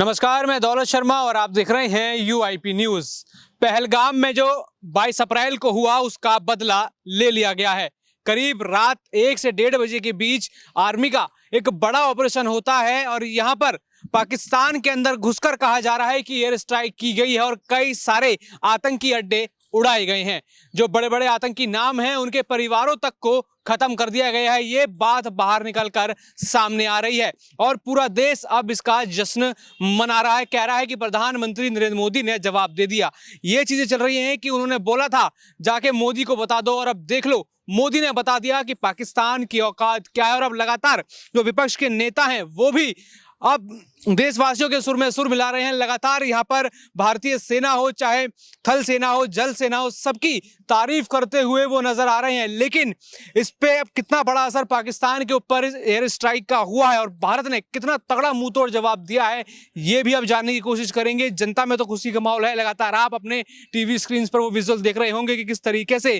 नमस्कार, मैं दौलत शर्मा और आप देख रहे हैं यूआईपी न्यूज। पहलगाम में जो 22 अप्रैल को हुआ उसका बदला ले लिया गया है। करीब रात 1 से 1:30 बजे के बीच आर्मी का एक बड़ा ऑपरेशन होता है और यहाँ पर पाकिस्तान के अंदर घुसकर कहा जा रहा है कि एयर स्ट्राइक की गई है और कई सारे आतंकी अड्डे उड़ाए गए हैं। जो बड़े बड़े आतंकी नाम हैं उनके परिवारों तक को खत्म कर दिया गया है। ये बात बाहर निकलकर सामने आ रही है और पूरा देश अब इसका जश्न मना रहा है। कह रहा है कि प्रधानमंत्री नरेंद्र मोदी ने जवाब दे दिया। ये चीजें चल रही हैं कि उन्होंने बोला था जाके मोदी को बता दो और अब देख लो मोदी ने बता दिया कि पाकिस्तान की औकात क्या है। और अब लगातार जो विपक्ष के नेता हैं वो भी अब देशवासियों के सुर में सुर मिला रहे हैं। लगातार यहाँ पर भारतीय सेना हो, चाहे थल सेना हो, जल सेना हो, सबकी तारीफ करते हुए वो नजर आ रहे हैं। लेकिन इस पे अब कितना बड़ा असर पाकिस्तान के ऊपर एयर स्ट्राइक का हुआ है और भारत ने कितना तगड़ा मुंहतोड़ जवाब दिया है, ये भी अब जानने की कोशिश करेंगे। जनता में तो खुशी का माहौल है। लगातार आप अपने टीवी स्क्रीन पर वो विजुअल देख रहे होंगे कि किस तरीके से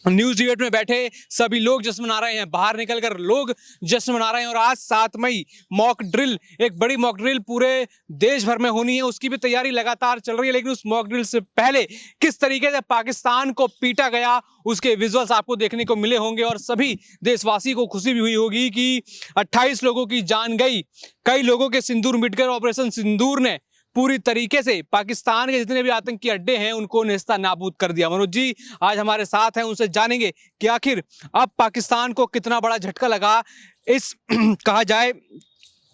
न्यूज डिबेट में बैठे सभी लोग जश्न मना रहे हैं, बाहर निकलकर लोग जश्न मना रहे हैं। और आज 7 मई मॉक ड्रिल, एक बड़ी मॉक ड्रिल पूरे देश भर में होनी है, उसकी भी तैयारी लगातार चल रही है। लेकिन उस मॉक ड्रिल से पहले किस तरीके से पाकिस्तान को पीटा गया उसके विजुअल्स आपको देखने को मिले होंगे और सभी देशवासी को खुशी भी हुई होगी कि 28 लोगों की जान गई, कई लोगों के सिंदूर मिट गए। ऑपरेशन सिंदूर ने पूरी तरीके से पाकिस्तान के जितने भी आतंकी अड्डे हैं उनको नेस्ता नाबूद कर दिया। मनोज जी आज हमारे साथ हैं, उनसे जानेंगे कि आखिर अब पाकिस्तान को कितना बड़ा झटका लगा इस कहा जाए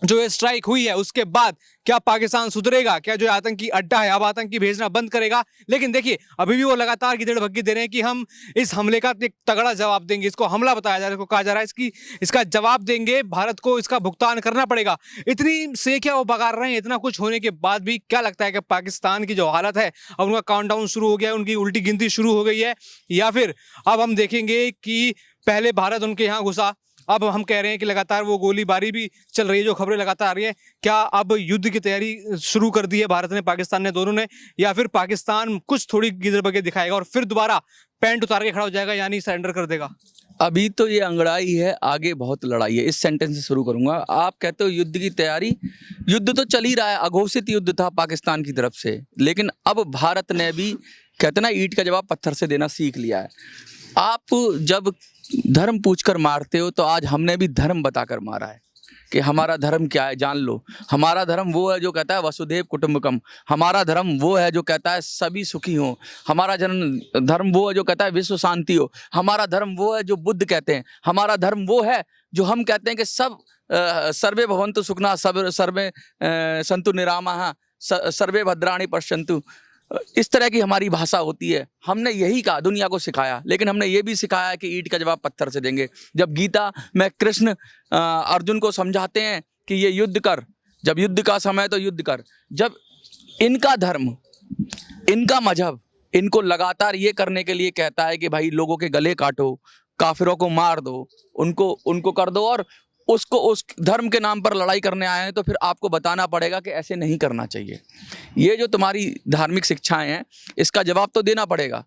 जो ये स्ट्राइक हुई है उसके बाद। क्या पाकिस्तान सुधरेगा? क्या जो आतंकी अड्डा है अब आतंकी भेजना बंद करेगा? लेकिन देखिए अभी भी वो लगातार गिदड़ भग्गी दे रहे हैं कि हम इस हमले का एक तगड़ा जवाब देंगे। इसको हमला बताया जा रहा है, इसको कहा जा रहा है इसका जवाब देंगे, भारत को इसका भुगतान करना पड़ेगा। इतनी से क्या वो बगार रहे हैं। इतना कुछ होने के बाद भी क्या लगता है कि पाकिस्तान की जो हालत है अब उनका काउंटडाउन शुरू हो गया है, उनकी उल्टी गिनती शुरू हो गई है, या फिर अब हम देखेंगे कि पहले भारत उनके यहाँ घुसा, अब हम कह रहे हैं कि लगातार वो गोलीबारी भी चल रही है, जो खबरें लगातार आ रही है। क्या अब युद्ध की तैयारी शुरू कर दी है भारत ने, पाकिस्तान ने, दोनों ने, या फिर पाकिस्तान कुछ थोड़ी गिदड़ बगे दिखाएगा और फिर दोबारा पैंट उतार के खड़ा हो जाएगा, यानी सरेंडर कर देगा? अभी तो ये अंगड़ाई है, आगे बहुत लड़ाई है। इस सेंटेंस से शुरू करूंगा। आप कहते हो युद्ध की तैयारी, युद्ध तो चल ही रहा है, अघोषित युद्ध था पाकिस्तान की तरफ से। लेकिन अब भारत ने भी कहते ना ईंट का जवाब पत्थर से देना सीख लिया है। आप जब धर्म पूछकर मारते हो तो आज हमने भी धर्म बताकर मारा है कि हमारा धर्म क्या है जान लो। हमारा धर्म वो है जो कहता है वसुधैव कुटुंबकम। हमारा धर्म वो है जो कहता है सभी सुखी हों। हमारा धर्म वो है जो कहता है विश्व शांति हो। हमारा धर्म वो है जो बुद्ध कहते हैं। हमारा धर्म वो है जो हम कहते हैं कि सब सर्वे भवन्तु सुखना, सब सर्वे सन्तु निरामः, सर्वे भद्राणि पश्यन्तु। इस तरह की हमारी भाषा होती है। हमने यही कहा, दुनिया को सिखाया। लेकिन हमने ये भी सिखाया कि ईंट का जवाब पत्थर से देंगे। जब गीता में कृष्ण अर्जुन को समझाते हैं कि ये युद्ध कर, जब युद्ध का समय तो युद्ध कर। जब इनका धर्म, इनका मजहब इनको लगातार ये करने के लिए कहता है कि भाई लोगों के गले काटो, काफिरों को मार दो, उनको कर दो, और उसको उस धर्म के नाम पर लड़ाई करने आए हैं, तो फिर आपको बताना पड़ेगा कि ऐसे नहीं करना चाहिए। ये जो तुम्हारी धार्मिक शिक्षाएं हैं इसका जवाब तो देना पड़ेगा।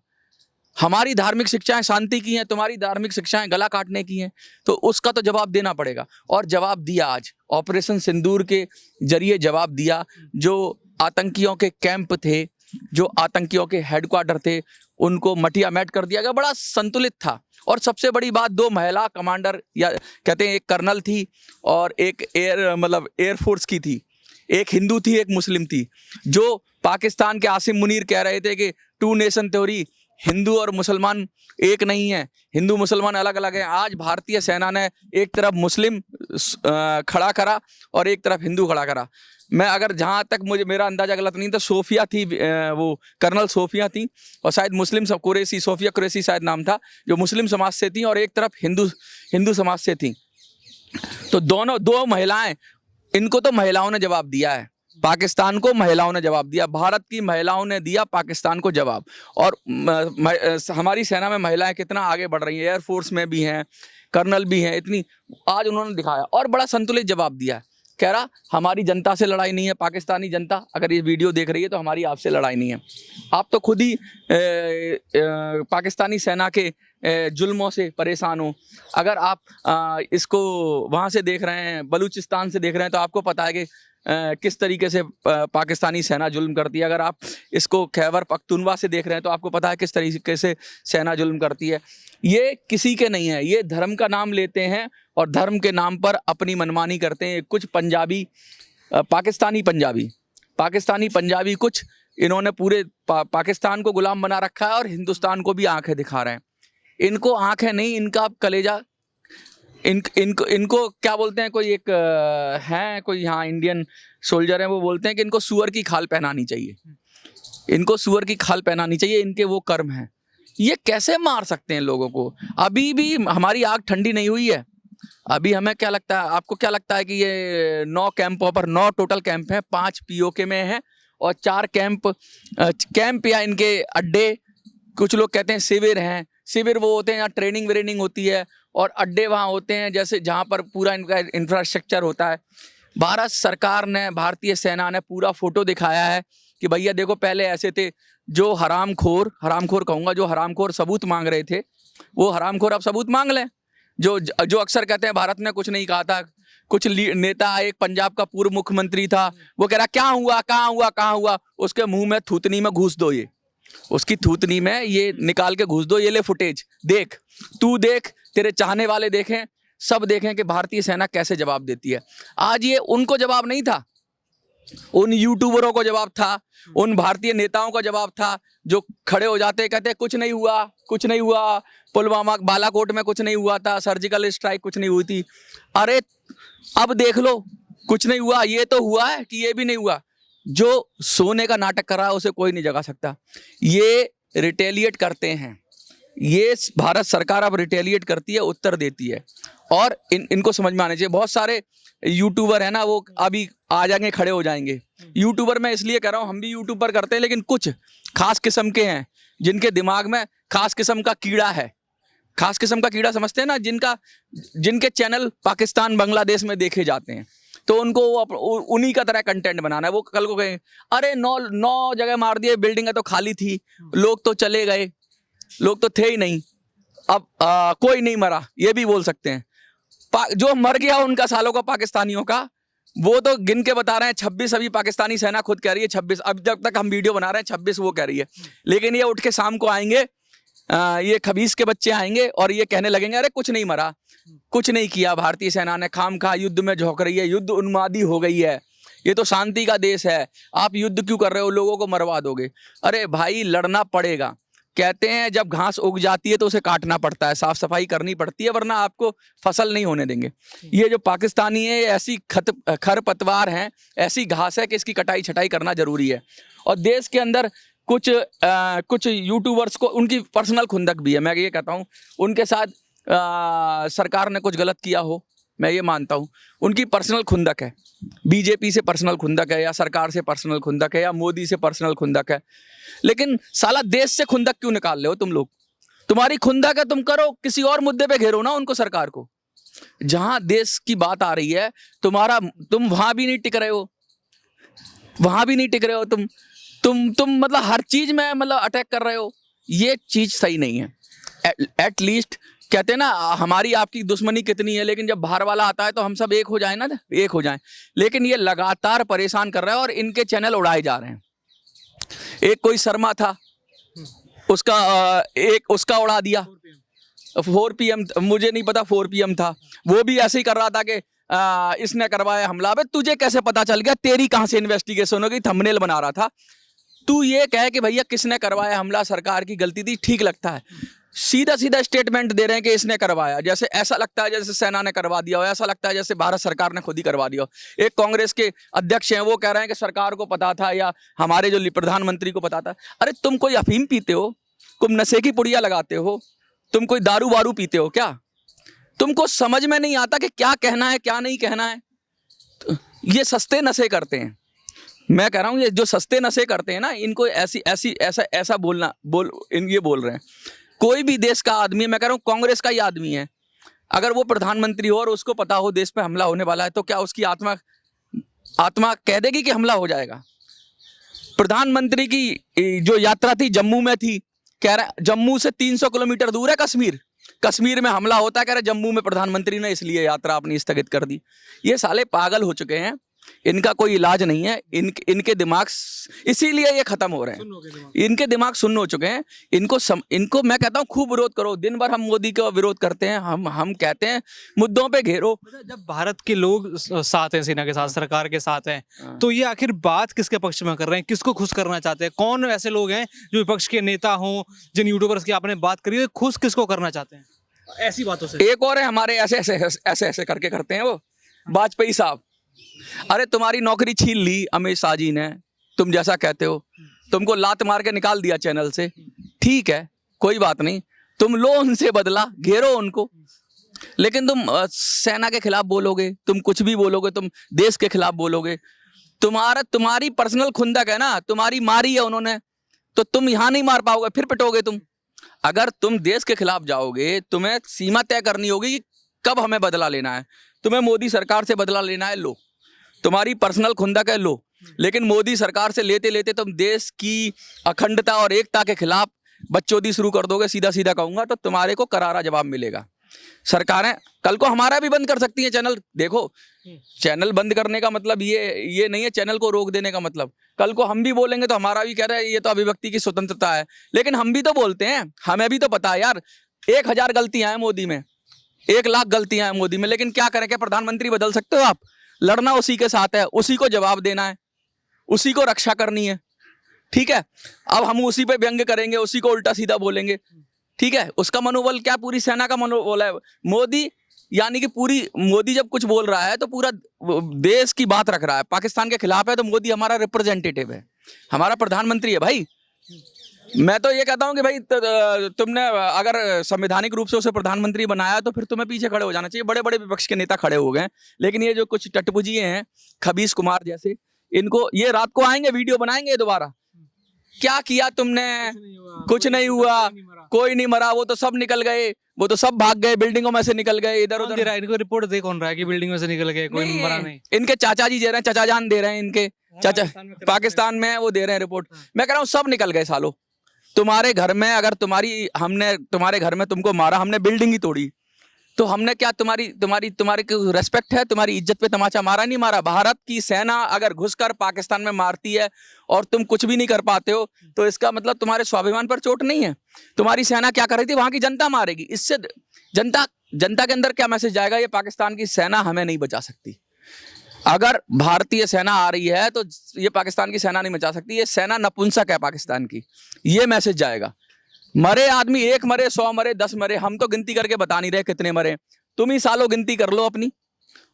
हमारी धार्मिक शिक्षाएं शांति की हैं, तुम्हारी धार्मिक शिक्षाएं गला काटने की हैं, तो उसका तो जवाब देना पड़ेगा। और जवाब दिया आज ऑपरेशन सिंदूर के जरिए जवाब दिया। जो आतंकियों के कैंप थे, जो आतंकियों के हेडक्वार्टर थे, उनको मटिया मैट कर दिया गया। बड़ा संतुलित था। और सबसे बड़ी बात, 2 महिला कमांडर, या कहते हैं एक कर्नल थी और एक एयरफोर्स की थी। एक हिंदू थी, एक मुस्लिम थी। जो पाकिस्तान के आसिम मुनीर कह रहे थे कि 2 नेशन थ्योरी, हिंदू और मुसलमान एक नहीं है, हिंदू मुसलमान अलग अलग हैं। आज भारतीय सेना ने एक तरफ मुस्लिम खड़ा करा और एक तरफ हिंदू खड़ा करा। मैं अगर जहाँ तक मेरा अंदाजा गलत नहीं तो सोफिया थी, वो कर्नल सोफिया थी, और शायद मुस्लिम सब कुरैशी, सोफिया कुरैशी शायद नाम था, जो मुस्लिम समाज से थी और एक तरफ हिंदू समाज से थी। तो दोनों 2 महिलाएं, इनको तो महिलाओं ने जवाब दिया है, पाकिस्तान को महिलाओं ने जवाब दिया, भारत की महिलाओं ने दिया पाकिस्तान को जवाब। और हमारी सेना में महिलाएं कितना आगे बढ़ रही हैं, एयरफोर्स में भी हैं, कर्नल भी हैं, इतनी आज उन्होंने दिखाया और बड़ा संतुलित जवाब दिया है। कह रहा हमारी जनता से लड़ाई नहीं है, पाकिस्तानी जनता अगर ये वीडियो देख रही है तो हमारी आपसे लड़ाई नहीं है। आप तो खुद ही पाकिस्तानी सेना के जुल्मों से परेशान हो। अगर आप इसको वहाँ से देख रहे हैं, बलूचिस्तान से देख रहे हैं, तो आपको पता है कि किस तरीके से पाकिस्तानी सेना जुल्म करती है। अगर आप इसको खैबर पख्तूनवा से देख रहे हैं तो आपको पता है किस तरीके से सेना जुल्म करती है। ये किसी के नहीं है, ये धर्म का नाम लेते हैं और धर्म के नाम पर अपनी मनमानी करते हैं। कुछ पंजाबी, पाकिस्तानी पंजाबी कुछ इन्होंने पूरे पाकिस्तान को गुलाम बना रखा है और हिंदुस्तान को भी आंखें दिखा रहे हैं। इनको आंखें नहीं, इनका कलेजा, इनको क्या बोलते हैं, कोई एक है, कोई यहाँ इंडियन सोल्जर है, वो बोलते हैं कि इनको सूअर की खाल पहनानी चाहिए, इनको सूअर की खाल पहनानी चाहिए, इनके वो कर्म हैं। ये कैसे मार सकते हैं लोगों को? अभी भी हमारी आग ठंडी नहीं हुई है। अभी हमें क्या लगता है, आपको क्या लगता है कि ये 9 कैंपों पर, 9 टोटल कैंप हैं, 5 पीओके में हैं और 4 कैंप या इनके अड्डे, कुछ लोग कहते हैं शिविर हैं। शिविर वो होते हैं यहाँ ट्रेनिंग व्रेनिंग होती है, और अड्डे वहाँ होते हैं जैसे जहाँ पर पूरा इनका इंफ्रास्ट्रक्चर होता है। भारत सरकार ने, भारतीय सेना ने पूरा फोटो दिखाया है कि भैया देखो पहले ऐसे थे। जो हरामखोर कहूँगा, जो हरामखोर सबूत मांग रहे थे, वो हरामखोर अब सबूत मांग लें। जो अक्सर कहते हैं भारत ने कुछ नहीं कहा था। कुछ नेता, एक पंजाब का पूर्व मुख्यमंत्री था, वो कह रहा क्या हुआ, कहाँ हुआ, उसके मुंह में थूतनी में घूस दो, ये उसकी थूतनी में ये निकाल के घूस दो, ये ले फुटेज देख, तू देख, तेरे चाहने वाले देखें, सब देखें कि भारतीय सेना कैसे जवाब देती है। आज ये उनको जवाब नहीं था, उन यूट्यूबरों को जवाब था, उन भारतीय नेताओं का जवाब था जो खड़े हो जाते कहते कुछ नहीं हुआ, पुलवामा बालाकोट में कुछ नहीं हुआ था, सर्जिकल स्ट्राइक कुछ नहीं हुई थी। अरे अब देख लो, कुछ नहीं हुआ, ये तो हुआ है कि ये भी नहीं हुआ। जो सोने का नाटक कर रहा है उसे कोई नहीं जगा सकता। ये रिटेलिएट करते हैं, ये भारत सरकार अब रिटेलिएट करती है, उत्तर देती है, और इनको समझ में आने चाहिए। बहुत सारे यूट्यूबर है ना, वो अभी आ जाएंगे, खड़े हो जाएंगे। यूट्यूबर मैं इसलिए कह रहा हूँ, हम भी यूट्यूब पर करते हैं, लेकिन कुछ खास किस्म के हैं जिनके दिमाग में खास किस्म का कीड़ा है। खास किस्म का कीड़ा समझते हैं ना, जिनके चैनल पाकिस्तान बांग्लादेश में देखे जाते हैं, तो उनको उन्हीं का तरह कंटेंट बनाना है। वो कल को कहें अरे 9 जगह मार दिए, बिल्डिंगें तो खाली थी, लोग तो चले गए, लोग तो थे ही नहीं, अब कोई नहीं मरा, ये भी बोल सकते हैं। जो मर गया उनका सालों का पाकिस्तानियों का, वो तो गिन के बता रहे हैं 26। अभी पाकिस्तानी सेना खुद कह रही है 26। अब जब तक हम वीडियो बना रहे हैं 26 वो कह रही है, लेकिन ये उठ के शाम को आएंगे, ये खबीस के बच्चे आएंगे और ये कहने लगेंगे अरे कुछ नहीं मरा, कुछ नहीं किया भारतीय सेना ने, खामखा युद्ध में झोंक रही है, युद्ध उन्मादी हो गई है, ये तो शांति का देश है, आप युद्ध क्यों कर रहे हो, लोगों को मरवा दोगे। अरे भाई लड़ना पड़ेगा। कहते हैं जब घास उग जाती है तो उसे काटना पड़ता है, साफ सफाई करनी पड़ती है, वरना आपको फसल नहीं होने देंगे। ये जो पाकिस्तानी है, ऐसी खरपतवार हैं, ऐसी घास है कि इसकी कटाई छटाई करना जरूरी है। और देश के अंदर कुछ यूट्यूबर्स को उनकी पर्सनल खुंदक भी है। मैं ये कहता हूँ उनके साथ सरकार ने कुछ गलत किया हो, मैं ये मानता हूँ, उनकी पर्सनल खुंदक है, बीजेपी से पर्सनल खुंदक है, या सरकार से पर्सनल खुंदक है, या मोदी से पर्सनल खुंदक है। लेकिन साला देश से खुंदक क्यों निकाल रहे हो तुम लोग? तुम्हारी खुंदक है, तुम करो, किसी और मुद्दे पे घेरो ना उनको, सरकार को। जहां देश की बात आ रही है तुम वहां भी नहीं टिक रहे हो, तुम मतलब हर चीज में मतलब अटैक कर रहे हो। ये चीज सही नहीं है। एट लीस्ट कहते हैं ना, हमारी आपकी दुश्मनी कितनी है, लेकिन जब बाहर वाला आता है तो हम सब एक हो जाए ना, एक हो जाएं। लेकिन ये लगातार परेशान कर रहा है और इनके चैनल उड़ाए जा रहे हैं। एक कोई शर्मा था, उसका उड़ा दिया 4 PM, मुझे नहीं पता 4 PM था, वो भी ऐसे ही कर रहा था कि इसने करवाया हमला। अबे तुझे कैसे पता चल गया? तेरी कहां से इन्वेस्टिगेशन होगी? थंबनेल बना रहा था। तू ये कहे कि भैया किसने करवाया हमला, सरकार की गलती थी, ठीक लगता है। सीधा स्टेटमेंट दे रहे हैं कि इसने करवाया, जैसे ऐसा लगता है जैसे सेना ने करवा दिया हो, ऐसा लगता है जैसे भारत सरकार ने खुद ही करवा दिया हो। एक कांग्रेस के अध्यक्ष हैं, वो कह रहे हैं कि सरकार को पता था या हमारे जो प्रधानमंत्री को पता था। अरे तुम कोई अफीम पीते हो, तुम नशे की पुड़िया लगाते हो, तुम कोई दारू वारू पीते हो क्या? तुमको समझ में नहीं आता कि क्या कहना है क्या नहीं कहना है? तो ये सस्ते नशे करते हैं। मैं कह रहा हूँ ये जो सस्ते नशे करते हैं ना, इनको ऐसा ये बोल रहे हैं। कोई भी देश का आदमी है, मैं कह रहा हूँ कांग्रेस का ही आदमी है, अगर वो प्रधानमंत्री हो और उसको पता हो देश पे हमला होने वाला है, तो क्या उसकी आत्मा कह देगी कि हमला हो जाएगा? प्रधानमंत्री की जो यात्रा थी जम्मू में थी, कह रहा है जम्मू से 300 किलोमीटर दूर है कश्मीर, कश्मीर में हमला होता है, कह रहे जम्मू में प्रधानमंत्री ने इसलिए यात्रा अपनी स्थगित कर दी। ये साले पागल हो चुके हैं, इनका कोई इलाज नहीं है, इनके दिमाग इसीलिए ये खत्म हो रहे हैं, इनके दिमाग सुन्न हो चुके हैं। इनको मैं कहता हूँ खूब विरोध करो, दिन भर हम मोदी का विरोध करते हैं, हम कहते हैं मुद्दों पे घेरो। जब भारत के लोग साथ हैं, सेना के साथ, सरकार के साथ हैं, तो ये आखिर बात किसके पक्ष में कर रहे हैं, किसको खुश करना चाहते हैं? कौन ऐसे लोग हैं जो विपक्ष के नेता हों, जिन यूट्यूबर्स की आपने बात करी है, खुश किसको करना चाहते हैं ऐसी बातों से? एक और है हमारे ऐसे करके करते हैं वो वाजपेयी साहब। अरे तुम्हारी नौकरी छीन ली अमित शाह जी ने, तुम जैसा कहते हो, तुमको लात मार के निकाल दिया चैनल से, ठीक है कोई बात नहीं, तुम लो उनसे बदला, घेरो उनको, लेकिन तुम सेना के खिलाफ बोलोगे, तुम कुछ भी बोलोगे, तुम देश के खिलाफ बोलोगे, तुम्हारी पर्सनल खुंदक है ना, तुम्हारी मारी है उन्होंने, तो तुम यहां नहीं मार पाओगे, फिर पिटोगे तुम। अगर तुम देश के खिलाफ जाओगे, तुम्हें सीमा तय करनी होगी कि कब हमें बदला लेना है। तुम्हें मोदी सरकार से बदला लेना है, लो, तुम्हारी पर्सनल खुंदक है, लो, लेकिन मोदी सरकार से लेते लेते तुम देश की अखंडता और एकता के खिलाफ बकचोदी शुरू कर दोगे, सीधा सीधा कहूंगा, तो तुम्हारे को करारा जवाब मिलेगा। सरकारें कल को हमारा भी बंद कर सकती है चैनल। देखो, चैनल बंद करने का मतलब ये नहीं है चैनल को रोक देने का मतलब। कल को हम भी बोलेंगे तो हमारा भी कह रहा है ये तो अभिव्यक्ति की स्वतंत्रता है, लेकिन हम भी तो बोलते हैं, हमें भी तो पता है यार 1000 गलतियां हैं मोदी में, 1 लाख गलतियां हैं मोदी में, लेकिन क्या करें? क्या प्रधानमंत्री बदल सकते हो आप? लड़ना उसी के साथ है, उसी को जवाब देना है, उसी को रक्षा करनी है, ठीक है। अब हम उसी पे व्यंग्य करेंगे, उसी को उल्टा सीधा बोलेंगे, ठीक है। उसका मनोबल क्या पूरी सेना का मनोबल है। मोदी यानी कि मोदी जब कुछ बोल रहा है तो पूरा देश की बात रख रहा है, पाकिस्तान के खिलाफ है तो मोदी हमारा रिप्रेजेंटेटिव है, हमारा प्रधानमंत्री है भाई। मैं तो ये कहता हूं कि भाई तुमने अगर संवैधानिक रूप से उसे प्रधानमंत्री बनाया तो फिर तुम्हें पीछे खड़े हो जाना चाहिए। बड़े बड़े विपक्ष के नेता खड़े हो गए, लेकिन ये जो कुछ टटपुजिए हैं, खबीस कुमार जैसे, इनको ये रात को आएंगे, वीडियो बनाएंगे दोबारा, क्या किया तुमने, कुछ नहीं हुआ, कोई नहीं मरा, वो तो सब निकल गए, वो तो सब भाग गए, बिल्डिंगों में से निकल गए, इधर उधर। इनको रिपोर्ट दे कौन रहा है कि बिल्डिंग में से निकल गए, कोई मरा नहीं? इनके चाचा जी दे रहे हैं, चाचा जान दे रहे हैं, इनके चाचा पाकिस्तान में है, वो दे रहे हैं रिपोर्ट। मैं कह रहा हूँ सब निकल गए सालों। तुम्हारे घर में अगर हमने तुम्हारे घर में तुमको मारा, हमने बिल्डिंग ही तोड़ी, तो हमने क्या तुम्हारी रेस्पेक्ट है, तुम्हारी इज्जत पे तमाचा मारा? नहीं मारा। भारत की सेना अगर घुसकर पाकिस्तान में मारती है और तुम कुछ भी नहीं कर पाते हो, तो इसका मतलब तुम्हारे स्वाभिमान पर चोट नहीं है। तुम्हारी सेना क्या कर रही थी, वहां की जनता मारेगी। इससे जनता के अंदर क्या मैसेज जाएगा? ये पाकिस्तान की सेना हमें नहीं बचा सकती। अगर भारतीय सेना आ रही है तो ये पाकिस्तान की सेना नहीं बचा सकती, ये सेना नपुंसक है पाकिस्तान की, ये मैसेज जाएगा। मरे आदमी 1 मरे, 100 मरे, 10 मरे, हम तो गिनती करके बता नहीं रहे कितने मरे। तुम ही सालों गिनती कर लो अपनी,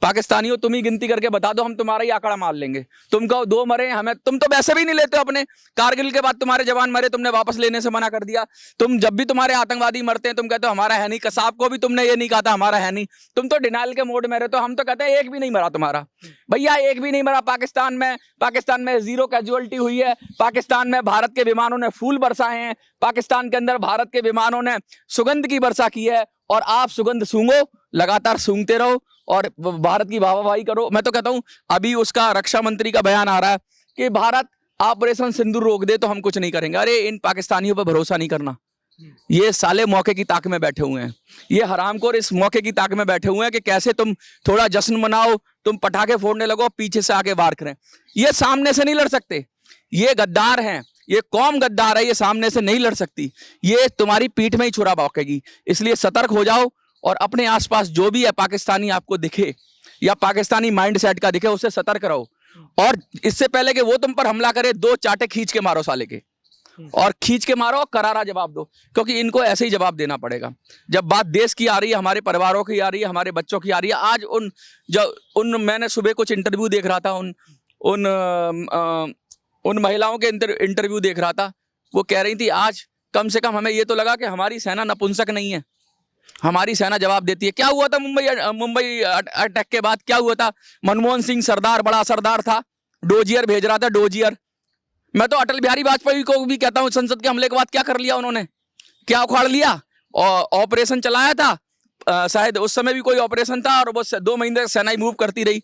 पाकिस्तानियों, तुम ही गिनती करके बता दो, हम तुम्हारा ही आंकड़ा मार लेंगे। तुम कहो 2 मरे, हमें तुम तो वैसे भी नहीं लेते हो अपने। कारगिल के बाद तुम्हारे जवान मरे, तुमने वापस लेने से मना कर दिया। तुम जब भी तुम्हारे आतंकवादी मरते हैं तुम कहते हो हमारा है नहीं। कसाब को भी तुमने ये नहीं कहा था हमारा है नहीं, तुम तो डिनाइल के मोड में रहते हो। हम तो कहते हैं 1 भी नहीं मरा तुम्हारा, भैया 1 भी नहीं मरा पाकिस्तान में 0 कैजुअलिटी हुई है। पाकिस्तान में भारत के विमानों ने फूल बरसाए हैं, पाकिस्तान के अंदर भारत के विमानों ने सुगंध की वर्षा की है, और आप सुगंध सूंघो, लगातार सूंघते रहो और भारत की वाहवाही करो। मैं तो कहता हूं अभी उसका रक्षा मंत्री का बयान आ रहा है कि भारत ऑपरेशन सिंदूर रोक दे तो हम कुछ नहीं करेंगे। अरे इन पाकिस्तानियों पर भरोसा नहीं करना, ये साले मौके की ताक में बैठे हुए हैं, ये हरामखोर इस मौके की ताक में बैठे हुए हैं कि कैसे तुम थोड़ा जश्न मनाओ, तुम पटाखे फोड़ने लगो, पीछे से आके वार करें। ये सामने से नहीं लड़ सकते, ये गद्दार हैं, ये कौम गद्दार है, ये सामने से नहीं लड़ सकती, ये तुम्हारी पीठ में ही छुरा भौंकेगी। इसलिए सतर्क हो जाओ और अपने आसपास जो भी है पाकिस्तानी आपको दिखे या पाकिस्तानी माइंड सेट का दिखे, उससे सतर्क रहो। और इससे पहले कि वो तुम पर हमला करे, 2 चाटे खींच के मारो साले के, और खींच के मारो, करारा जवाब दो, क्योंकि इनको ऐसे ही जवाब देना पड़ेगा। जब बात देश की आ रही है, हमारे परिवारों की आ रही है, हमारे बच्चों की आ रही है। आज मैंने सुबह कुछ इंटरव्यू देख रहा था, उन महिलाओं के इंटरव्यू देख रहा था, वो कह रही थी आज कम से कम हमें ये तो लगा कि हमारी सेना नपुंसक नहीं है, हमारी सेना जवाब देती है। क्या हुआ था मुंबई अटैक के बाद? क्या हुआ था? मनमोहन सिंह सरदार, बड़ा सरदार था, डोजियर भेज रहा था, डोजियर। मैं तो अटल बिहारी वाजपेयी को भी कहता हूं, संसद के हमले के बाद क्या कर लिया उन्होंने, क्या उखाड़ लिया? और ऑपरेशन चलाया था, शायद उस समय भी कोई ऑपरेशन था, और वो 2 महीने तक सेना ही मूव करती रही।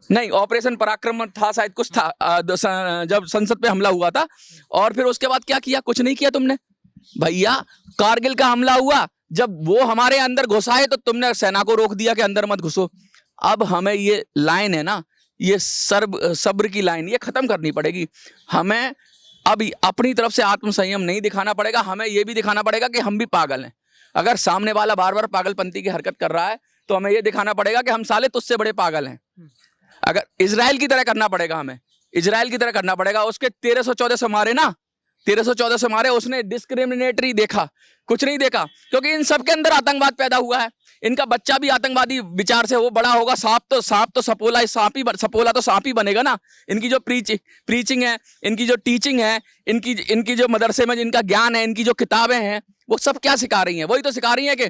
नहीं, ऑपरेशन पराक्रम था, शायद कुछ था, जब संसद पे हमला हुआ था। और फिर उसके बाद क्या किया? कुछ नहीं किया तुमने। भैया कारगिल का हमला हुआ, जब वो हमारे अंदर घुसाए तो तुमने सेना को रोक दिया कि अंदर मत घुसो। अब हमें ये लाइन है ना, ये सब्र की लाइन, ये खत्म करनी पड़ेगी। हमें अब अपनी तरफ से आत्मसंयम नहीं दिखाना पड़ेगा, हमें ये भी दिखाना पड़ेगा कि हम भी पागल हैं। अगर सामने वाला बार बार पागलपंती की हरकत कर रहा है तो हमें ये दिखाना पड़ेगा कि हम साले तुझसे बड़े पागल हैं। अगर इजराइल की तरह करना पड़ेगा, हमें इजराइल की तरह करना पड़ेगा। उसके 1314 से मारे ना, 1314 से मारे, उसने डिस्क्रिमिनेटरी देखा, कुछ नहीं देखा, क्योंकि इन सब के अंदर आतंकवाद पैदा हुआ है। इनका बच्चा भी आतंकवादी विचार से वो बड़ा होगा। सांप तो सपोला, सपोला तो सांप ही बनेगा ना। इनकी जो प्रीचिंग है, इनकी जो टीचिंग है, इनकी जो मदरसे में जिनका ज्ञान है, इनकी जो किताबें हैं, वो सब क्या सिखा रही हैं? वही तो सिखा रही हैं कि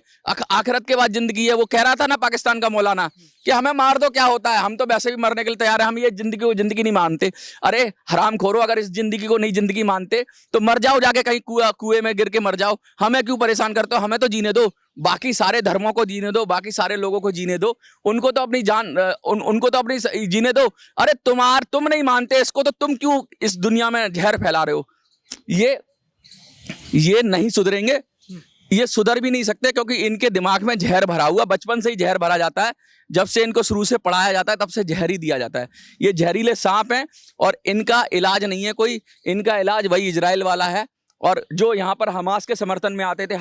आखिरत के बाद जिंदगी है। वो कह रहा था ना पाकिस्तान का मौलाना कि हमें मार दो, क्या होता है, हम तो वैसे भी मरने के लिए तैयार है, हम ये जिंदगी नहीं मानते। अरे हराम खोरो, अगर इस जिंदगी को नहीं जिंदगी मानते तो मर जाओ, जाके कहीं कुएं में गिर के मर जाओ। हमें क्यों परेशान करते हो? हमें तो जीने दो, बाकी सारे धर्मों को जीने दो, बाकी सारे लोगों को जीने दो, उनको तो अपनी जान उनको तो अपनी जीने दो। अरे तुम नहीं मानते इसको, तो तुम क्यों इस दुनिया में जहर फैला रहे हो? ये नहीं सुधरेंगे, ये सुधर भी नहीं सकते, क्योंकि इनके दिमाग में जहर भरा हुआ, बचपन से ही जहर भरा जाता है। जब से इनको शुरू से पढ़ाया जाता है तब से जहर ही दिया जाता है। ये जहरीले सांप हैं और इनका इलाज नहीं है कोई, इनका इलाज वही इजराइल वाला है। और जो यहाँ पर हमास के समर्थन में आते थे,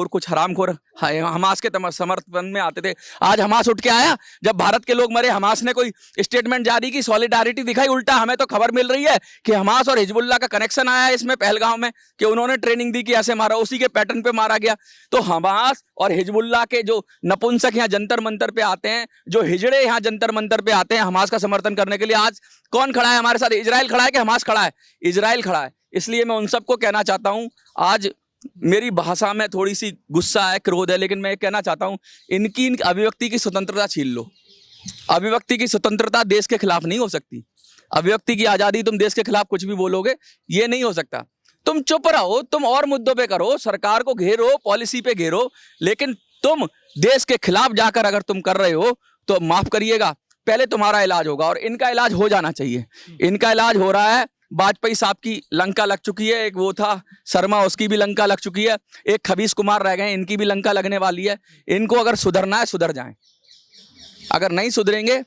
कुछ हरामखोर हमास के समर्थन में आते थे, आज हमास उठ के आया। जब भारत के लोग मरे, हमास ने कोई स्टेटमेंट जारी की, सॉलिडारिटी दिखाई? उल्टा हमें तो खबर मिल रही है कि हमास और हिजबुल्लाह का कनेक्शन आया है इसमें, पहलगाम में, कि उन्होंने ट्रेनिंग दी कि ऐसे मारा, उसी के पैटर्न पे मारा गया। तो हमास और हिजबुल्लाह के जो नपुंसक यहाँ जंतर मंतर पे आते हैं, जो हिजड़े यहाँ जंतर मंतर पे आते हैं हमास का समर्थन करने के लिए, आज कौन खड़ा है हमारे साथ? इजराइल खड़ा है कि हमास खड़ा है? इजराइल खड़ा है। इसलिए मैं उन सबको कहना चाहता हूं, आज मेरी भाषा में थोड़ी सी गुस्सा है, क्रोध है, लेकिन मैं कहना चाहता हूं, इनकी अभिव्यक्ति की स्वतंत्रता छीन लो। अभिव्यक्ति की स्वतंत्रता देश के खिलाफ नहीं हो सकती। अभिव्यक्ति की आजादी, तुम देश के खिलाफ कुछ भी बोलोगे, ये नहीं हो सकता। तुम चुप रहो, तुम और मुद्दों पे करो, सरकार को घेरो, पॉलिसी पे घेरो, लेकिन तुम देश के खिलाफ जाकर अगर तुम कर रहे हो तो माफ करिएगा, पहले तुम्हारा इलाज होगा। और इनका इलाज हो जाना चाहिए। इनका इलाज हो रहा है। वाजपेयी साहब की लंका लग चुकी है, एक वो था शर्मा, उसकी भी लंका लग चुकी है, एक खबीस कुमार रह गए, इनकी भी लंका लगने वाली है। इनको अगर सुधरना है, सुधर जाएं। अगर नहीं सुधरेंगे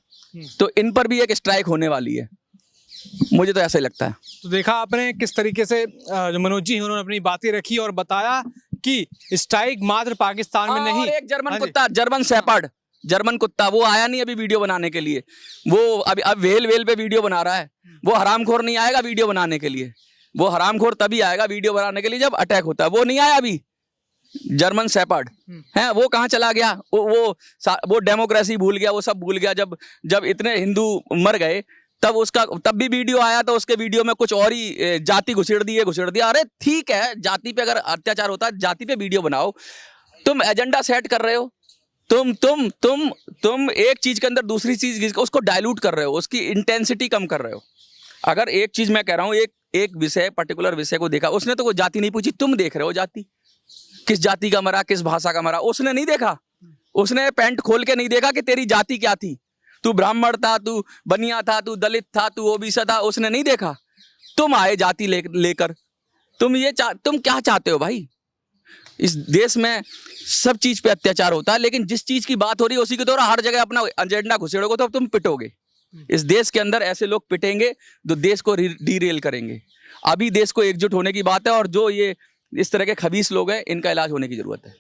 तो इन पर भी एक स्ट्राइक होने वाली है, मुझे तो ऐसा ही लगता है। तो देखा आपने किस तरीके से जो मनोज जी उन्होंने अपनी बातें रखी और बताया कि स्ट्राइक मात्र पाकिस्तान में नहीं। एक जर्मन कुत्ता, जर्मन शेपर्ड, जर्मन कुत्ता, वो आया नहीं अभी वीडियो बनाने के लिए, वो अब वेल पे वीडियो बना रहा है। वो हरामखोर नहीं आएगा वीडियो बनाने के लिए, वो हरामखोर तभी आएगा वीडियो बनाने के लिए जब अटैक होता है। वो नहीं आया अभी, जर्मन शेपर्ड है, वो कहाँ चला गया? वो डेमोक्रेसी भूल गया, वो सब भूल गया। जब इतने हिंदू मर गए तब भी वीडियो आया, तो उसके वीडियो में कुछ और ही जाति घुसेड़ दिया। अरे ठीक है, जाति पे अगर अत्याचार होता है, जाति पे वीडियो बनाओ। तुम एजेंडा सेट कर रहे हो, तुम एक चीज के अंदर दूसरी चीज उसको डाइल्यूट कर रहे हो, उसकी इंटेंसिटी कम कर रहे हो। अगर एक चीज मैं कह रहा हूँ, एक विषय, पर्टिकुलर विषय को देखा, उसने तो कोई जाति नहीं पूछी, तुम देख रहे हो जाति, किस जाति का मरा, किस भाषा का मरा, उसने नहीं देखा। उसने पैंट खोल के नहीं देखा कि तेरी जाति क्या थी, तू ब्राह्मण था, तू बनिया था, तू दलित था, तू ओबीसी था, उसने नहीं देखा। तुम आए जाति लेकर। तुम क्या चाहते हो भाई? इस देश में सब चीज पे अत्याचार होता है, लेकिन जिस चीज की बात हो रही है उसी के द्वारा हर जगह अपना एजेंडा घुसेड़ोगे तो तुम पिटोगे। इस देश के अंदर ऐसे लोग पिटेंगे जो देश को डीरेल करेंगे। अभी देश को एकजुट होने की बात है, और जो ये इस तरह के खबीस लोग हैं, इनका इलाज होने की जरूरत है।